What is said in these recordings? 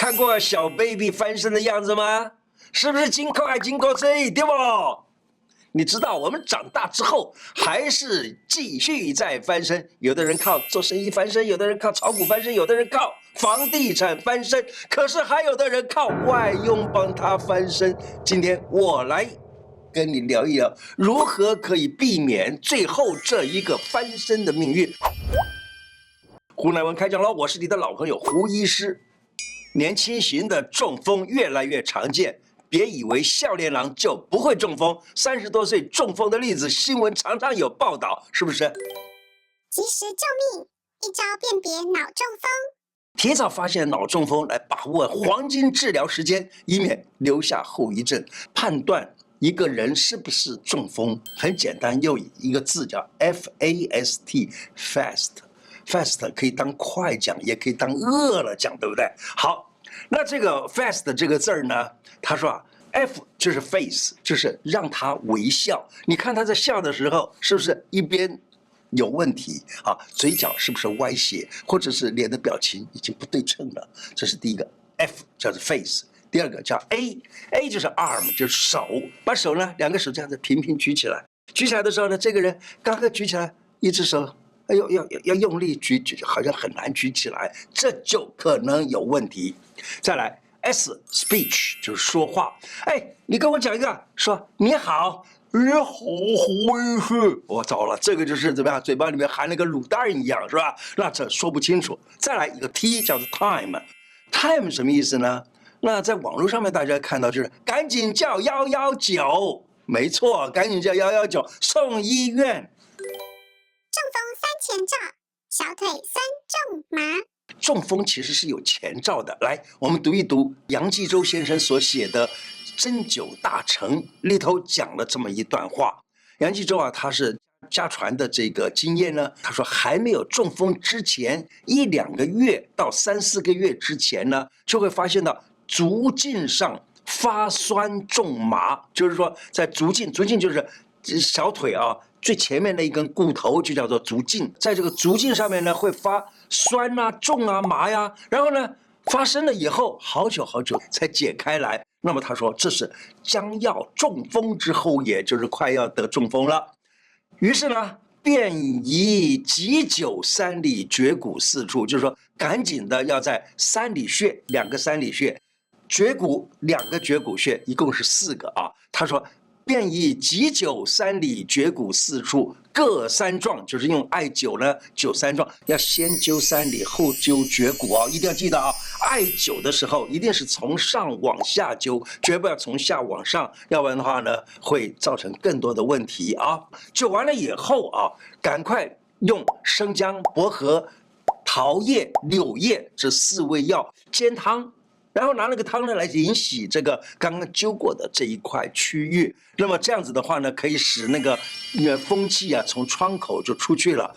看过小 baby 翻身的样子吗？是不是金口爱金口嘴，对不？你知道我们长大之后还是继续在翻身，有的人靠做生意翻身，有的人靠炒股翻身，有的人靠房地产翻身，可是还有的人靠外佣帮他翻身。今天我来跟你聊一聊，如何可以避免最后这一个翻身的命运。胡乃文开讲了，我是你的老朋友胡医师。年轻型的中风越来越常见，别以为少年郎就不会中风，30多岁中风的例子，新闻常常有报道，是不是？及时救命，一招辨别脑中风。提早发现脑中风，来把握黄金治疗时间，以免留下后遗症。判断一个人是不是中风，很简单，用一个字叫 fast。fast 可以当快讲，也可以当饿了讲，对不对？好，那这个 fast 这个字儿呢，他说啊 ，F 就是 face， 就是让他微笑。你看他在笑的时候，是不是一边有问题啊？嘴角是不是歪斜，或者是脸的表情已经不对称了？这是第一个 F， 叫做 face。第二个叫 A 就是 arm， 就是手，把手呢2个手这样子平平举起来。举起来的时候呢，这个人刚刚举起来一只手。要用力举，好像很难举起来，这就可能有问题。再来 S speech 就是说话，你跟我讲一个，说你好，你好，胡医师，我糟了，这个就是怎么样，嘴巴里面含了个卤蛋一样，是吧？那这说不清楚。再来一个 T 叫做 time 什么意思呢？那在网络上面大家看到就是赶紧叫119，没错，赶紧叫119送医院。中风3前兆，小腿酸重麻。中风其实是有前兆的。来，我们读一读杨继洲先生所写的《针灸大成》里头讲了这么一段话。杨继洲啊，他是家传的这个经验呢，他说还没有中风之前1、2个月到3、4个月之前呢，就会发现到足胫上发酸重麻，就是说在足胫就是小腿啊。最前面那一根骨头就叫做足胫，在这个足胫上面呢会发酸啊、重啊、麻呀，然后呢发生了以后好久才解开来。那么他说这是将要中风之后，也就是快要得中风了。于是呢便以急救3里绝骨4处，就是说赶紧的要在3里穴2个3里穴，绝骨2个绝骨穴，一共是4个啊。他说。便以急灸3里绝骨4处，各3壮，就是用艾灸呢灸3壮，要先灸3里，后灸绝骨啊，一定要记得啊！艾灸的时候一定是从上往下灸，绝不要从下往上，要不然的话呢，会造成更多的问题啊！灸完了以后啊，赶快用生姜、薄荷、桃叶、柳叶这4味药煎汤。然后拿那个汤呢来淋洗这个刚刚灸过的这一块区域，那么这样子的话呢，可以使那个风气啊从窗口就出去了。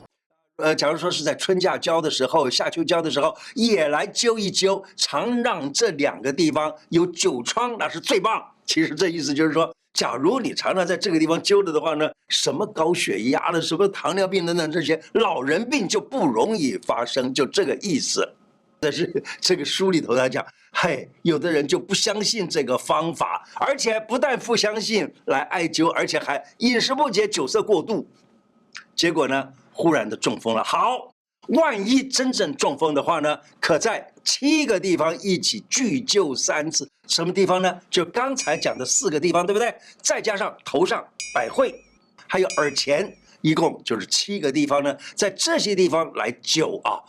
假如说是在春夏交的时候、夏秋交的时候，也来灸一灸，常让这2个地方有灸疮，那是最棒。其实这意思就是说，假如你常常在这个地方灸的话呢，什么高血压的、什么糖尿病等等这些老人病就不容易发生，就这个意思。但是这个书里头他讲，有的人就不相信这个方法，而且不但不相信来艾灸，而且还饮食不节、酒色过度，结果呢，忽然的中风了。好，万一真正中风的话呢，可在7个地方一起聚灸3次。什么地方呢？就刚才讲的4个地方，对不对？再加上头上百会，还有耳前，一共就是7个地方呢，在这些地方来灸啊。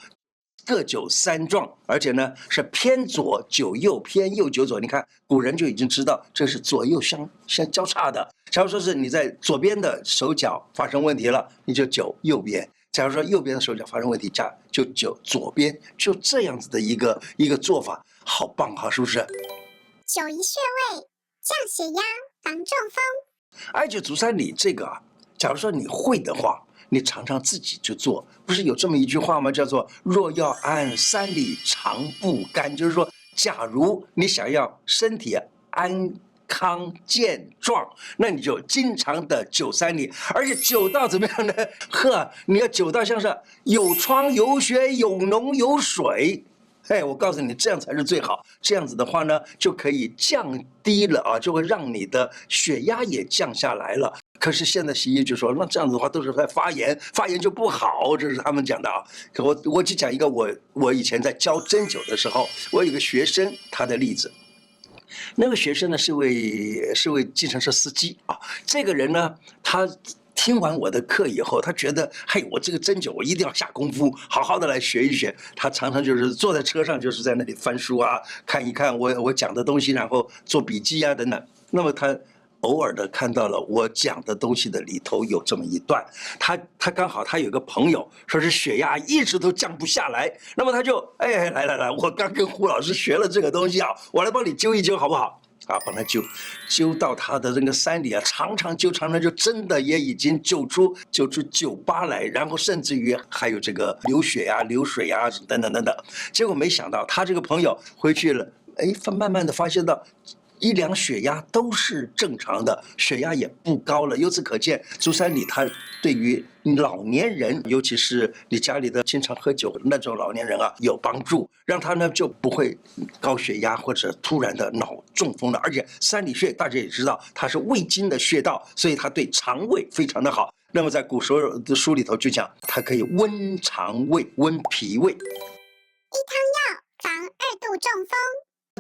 各灸3壮，而且呢是偏左灸右，偏右灸左。你看古人就已经知道这是左右相交叉的。假如说是你在左边的手脚发生问题了，你就灸右边；假如说右边的手脚发生问题，就灸左边。就这样子的一个做法，好棒哈，是不是？灸一穴位，降血压，防中风。艾灸足3里这个啊，假如说你会的话。你常常自己就做，不是有这么一句话吗？叫做“若要安3里，常不甘”。就是说，假如你想要身体安康健壮，那你就经常的灸3里，而且灸到怎么样呢？你要灸到像是有疮有血有脓有水，我告诉你，这样才是最好。这样子的话呢，就可以降低了啊，就会让你的血压也降下来了。可是现在西医就说，那这样子的话都是在发炎，发炎就不好，这是他们讲的啊。可我就讲一个我以前在教针灸的时候，我有个学生他的例子。那个学生呢是位计程车司机啊，这个人呢他。听完我的课以后，他觉得，嘿，我这个针灸我一定要下功夫，好好的来学一学。他常常就是坐在车上，就是在那里翻书啊，看一看我讲的东西，然后做笔记啊等等。那么他偶尔的看到了我讲的东西的里头有这么一段，他刚好他有个朋友说是血压一直都降不下来，那么他就来，我刚跟胡老师学了这个东西啊，我来帮你灸一灸好不好？啊，帮他灸到他的那个山里啊，常常就真的也已经灸出酒吧来，然后甚至于还有这个流血啊、流水啊等等。结果没想到他这个朋友回去了，慢慢的发现到。一量血压都是正常的，血压也不高了。由此可见，足三里它对于老年人，尤其是你家里的经常喝酒的那种老年人啊，有帮助，让他呢就不会高血压或者突然的脑中风了。而且三里穴大家也知道，它是胃经的穴道，所以它对肠胃非常的好。那么在古时候的书里头就讲，它可以温肠胃、温脾胃。一汤药防2度中风。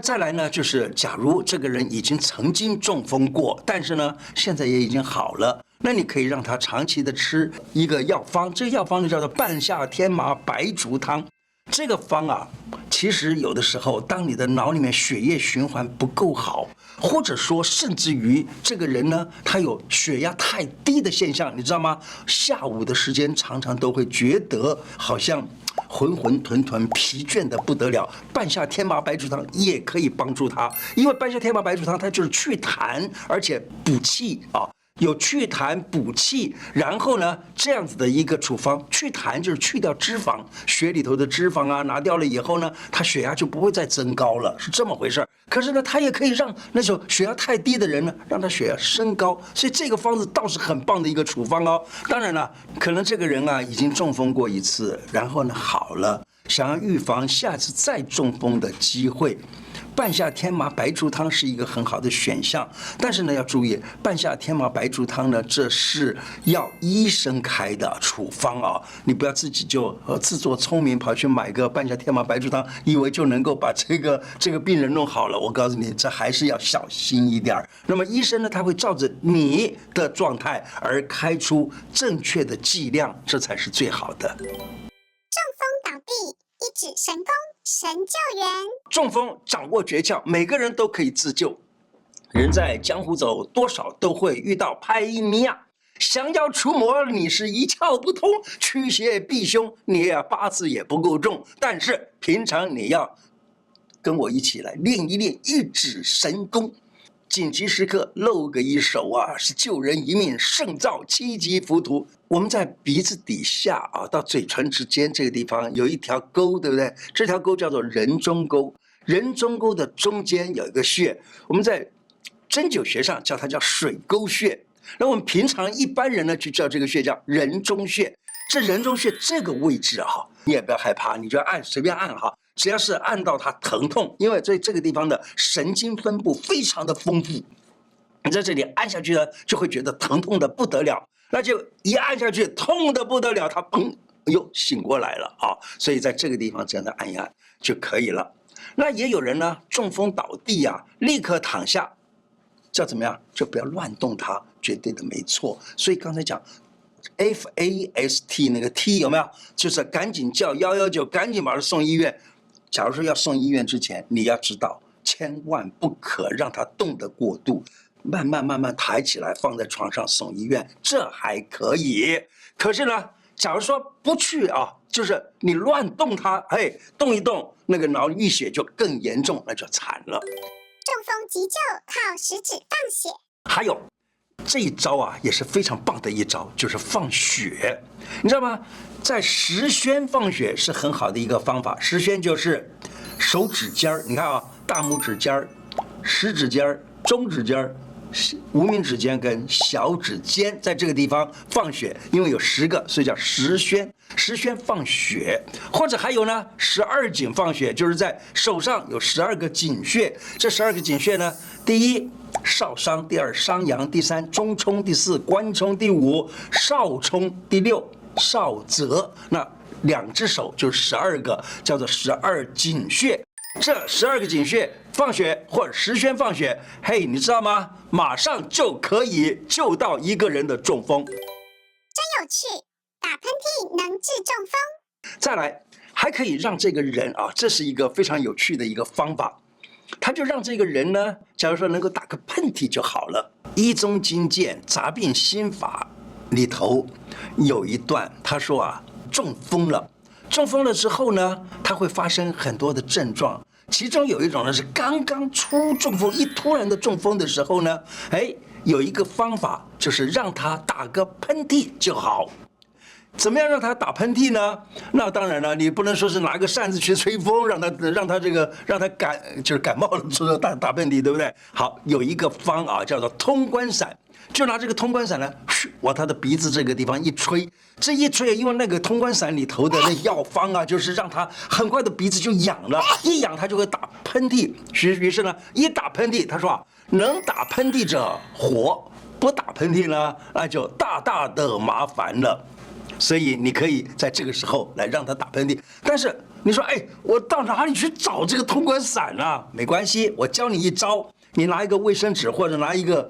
再来呢，就是假如这个人已经曾经中风过，但是呢，现在也已经好了，那你可以让他长期的吃一个药方，这个药方呢叫做半夏天麻白术汤。这个方啊，其实有的时候，当你的脑里面血液循环不够好，或者说甚至于这个人呢，他有血压太低的现象，你知道吗？下午的时间常常都会觉得好像浑浑沌沌、疲倦的不得了。半夏天麻白术汤也可以帮助他，因为半夏天麻白术汤它就是祛痰，而且补气啊。有祛痰补气，然后呢，这样子的一个处方，祛痰就是去掉脂肪，血里头的脂肪啊拿掉了以后呢，他血压就不会再增高了，是这么回事。可是呢，它也可以让那种血压太低的人呢，让他血压升高，所以这个方子倒是很棒的一个处方哦。当然了，可能这个人啊已经中风过一次，然后呢好了，想要预防下次再中风的机会。半夏天麻白术汤是一个很好的选项，但是呢要注意，半夏天麻白术汤呢，这是要医生开的处方啊，你不要自己就自作聪明跑去买个半夏天麻白术汤，以为就能够把这个病人弄好了。我告诉你，这还是要小心一点。那么医生呢，他会照着你的状态而开出正确的剂量，这才是最好的。中风倒地，一指神功，神救援。中风掌握诀窍，每个人都可以自救。人在江湖走，多少都会遇到拍迷啊。降妖除魔，你是一窍不通；驱邪避凶，你也八字也不够重。但是平常你要跟我一起来练一练一指神功。紧急时刻露个一手啊，是救人一命胜造7级浮屠。我们在鼻子底下啊，到嘴唇之间这个地方有一条沟，对不对？这条沟叫做人中沟。人中沟的中间有一个穴，我们在针灸学上叫它叫水沟穴。那我们平常一般人呢，就叫这个穴叫人中穴。这人中穴这个位置啊，你也不要害怕，你就按随便按哈。只要是按到它疼痛，因为这个地方的神经分布非常的丰富，你在这里按下去呢，就会觉得疼痛的不得了，那就一按下去痛的不得了，它砰，又醒过来了啊！所以在这个地方这样的按一按就可以了。那也有人呢中风倒地啊，立刻躺下，叫怎么样？就不要乱动它，绝对的没错。所以刚才讲。FAST 那个 T 有没有？就是赶紧叫119，赶紧把他送医院。假如说要送医院之前，你要知道，千万不可让他动得过度，慢慢抬起来放在床上送医院，这还可以。可是呢，假如说不去啊，就是你乱动他，动一动，那个脑溢血就更严重，那就惨了。中风急救靠食指放血。还有。这一招啊也是非常棒的一招，就是放血，你知道吗？在十宣放血是很好的一个方法。十宣就是手指尖儿，你看啊，大拇指尖儿、食指尖儿、中指尖儿、无名指尖跟小指尖在这个地方放血，因为有10个，所以叫10宣。10宣放血，或者还有呢，12井放血，就是在手上有12个井穴。这12个井穴呢，第一少商，第二商阳，第三中冲，第四关冲，第五少冲，第六少泽。那2只手就是12个，叫做12井穴。这12个井穴放血或者10宣放血，嘿，你知道吗？马上就可以救到一个人的中风。真有趣，打喷嚏能治中风。再来，还可以让这个人啊，这是一个非常有趣的一个方法。他就让这个人呢，假如说能够打个喷嚏就好了。《医宗经鉴杂病心法》里头有一段，他说啊，中风了。中风了之后呢，它会发生很多的症状，其中有一种呢是刚刚出中风，一突然的中风的时候呢，有一个方法就是让他打个喷嚏就好。怎么样让他打喷嚏呢？那当然了，你不能说是拿个扇子去吹风，让他感冒了之后打喷嚏，对不对？好，有一个方啊，叫做通关散，就拿这个通关散呢，往他的鼻子这个地方一吹，这一吹，因为那个通关散里头的那药方啊，就是让他很快的鼻子就痒了，一痒他就会打喷嚏。于是呢，一打喷嚏，他说啊，能打喷嚏者活，不打喷嚏呢，那就大大的麻烦了。所以你可以在这个时候来让他打喷嚏，但是你说，我到哪里去找这个通关散啊？没关系，我教你一招，你拿一个卫生纸或者拿一个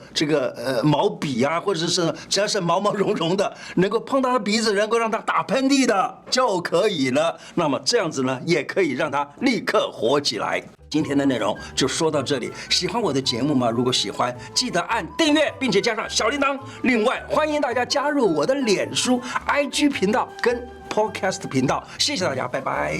毛笔啊，或者是只要是毛毛茸茸的，能够碰到他鼻子，能够让他打喷嚏的就可以了。那么这样子呢，也可以让他立刻活起来。今天的内容就说到这里，喜欢我的节目吗？如果喜欢，记得按订阅，并且加上小铃铛。另外，欢迎大家加入我的脸书、IG 频道跟 Podcast 频道。谢谢大家，拜拜。